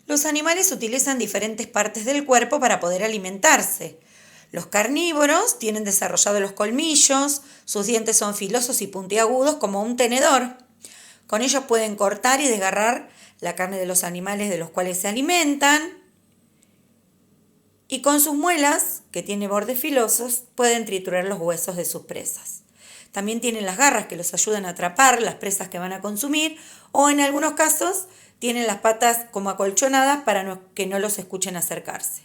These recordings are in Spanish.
Los animales utilizan diferentes partes del cuerpo para poder alimentarse. Los carnívoros tienen desarrollados los colmillos, sus dientes son filosos y puntiagudos como un tenedor. Con ellos pueden cortar y desgarrar la carne de los animales de los cuales se alimentan. Y con sus muelas, que tienen bordes filosos, pueden triturar los huesos de sus presas. También tienen las garras que los ayudan a atrapar las presas que van a consumir, o en algunos casos tienen las patas como acolchonadas para que no los escuchen acercarse.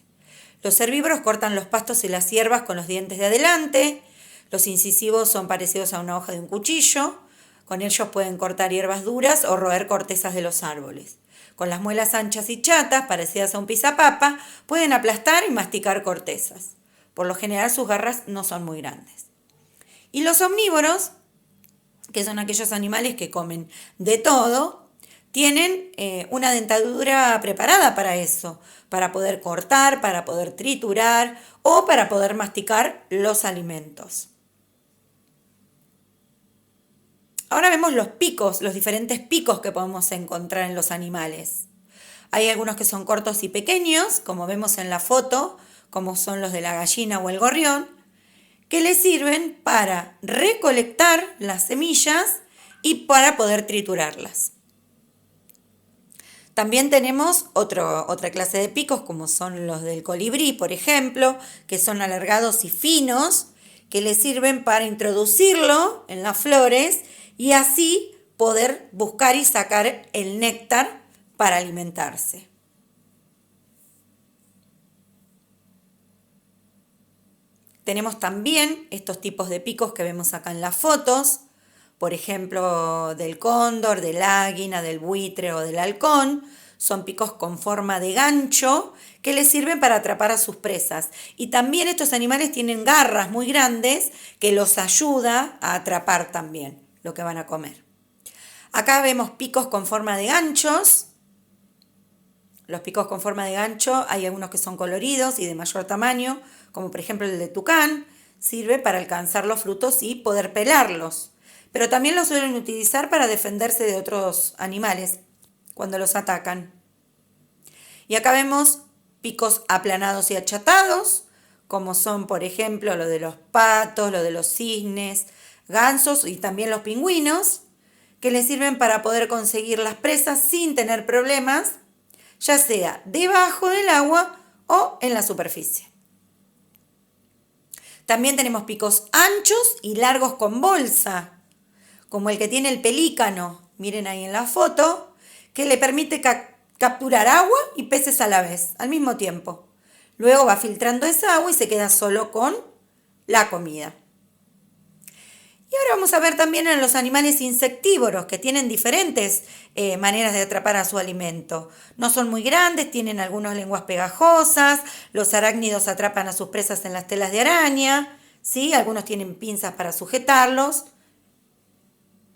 Los herbívoros cortan los pastos y las hierbas con los dientes de adelante. Los incisivos son parecidos a una hoja de un cuchillo. Con ellos pueden cortar hierbas duras o roer cortezas de los árboles. Con las muelas anchas y chatas, parecidas a un pisapapa, pueden aplastar y masticar cortezas. Por lo general sus garras no son muy grandes. Y los omnívoros, que son aquellos animales que comen de todo, tienen una dentadura preparada para eso, para poder cortar, para poder triturar o para poder masticar los alimentos. Ahora vemos los picos, los diferentes picos que podemos encontrar en los animales. Hay algunos que son cortos y pequeños, como vemos en la foto, como son los de la gallina o el gorrión, que les sirven para recolectar las semillas y para poder triturarlas. También tenemos otra clase de picos, como son los del colibrí, por ejemplo, que son alargados y finos, que les sirven para introducirlo en las flores y así poder buscar y sacar el néctar para alimentarse. Tenemos también estos tipos de picos que vemos acá en las fotos, por ejemplo, del cóndor, del águila, del buitre o del halcón. Son picos con forma de gancho que les sirven para atrapar a sus presas. Y también estos animales tienen garras muy grandes que los ayuda a atrapar también lo que van a comer. Acá vemos picos con forma de ganchos. Los picos con forma de gancho hay algunos que son coloridos y de mayor tamaño, como por ejemplo el de tucán, sirve para alcanzar los frutos y poder pelarlos. Pero también los suelen utilizar para defenderse de otros animales cuando los atacan. Y acá vemos picos aplanados y achatados, como son por ejemplo los de los patos, los de los cisnes, gansos y también los pingüinos, que les sirven para poder conseguir las presas sin tener problemas, ya sea debajo del agua o en la superficie. También tenemos picos anchos y largos con bolsa, como el que tiene el pelícano, miren ahí en la foto, que le permite capturar agua y peces a la vez, al mismo tiempo. Luego va filtrando esa agua y se queda solo con la comida. Y ahora vamos a ver también a los animales insectívoros, que tienen diferentes maneras de atrapar a su alimento. No son muy grandes, tienen algunas lenguas pegajosas, los arácnidos atrapan a sus presas en las telas de araña, ¿sí? Algunos tienen pinzas para sujetarlos.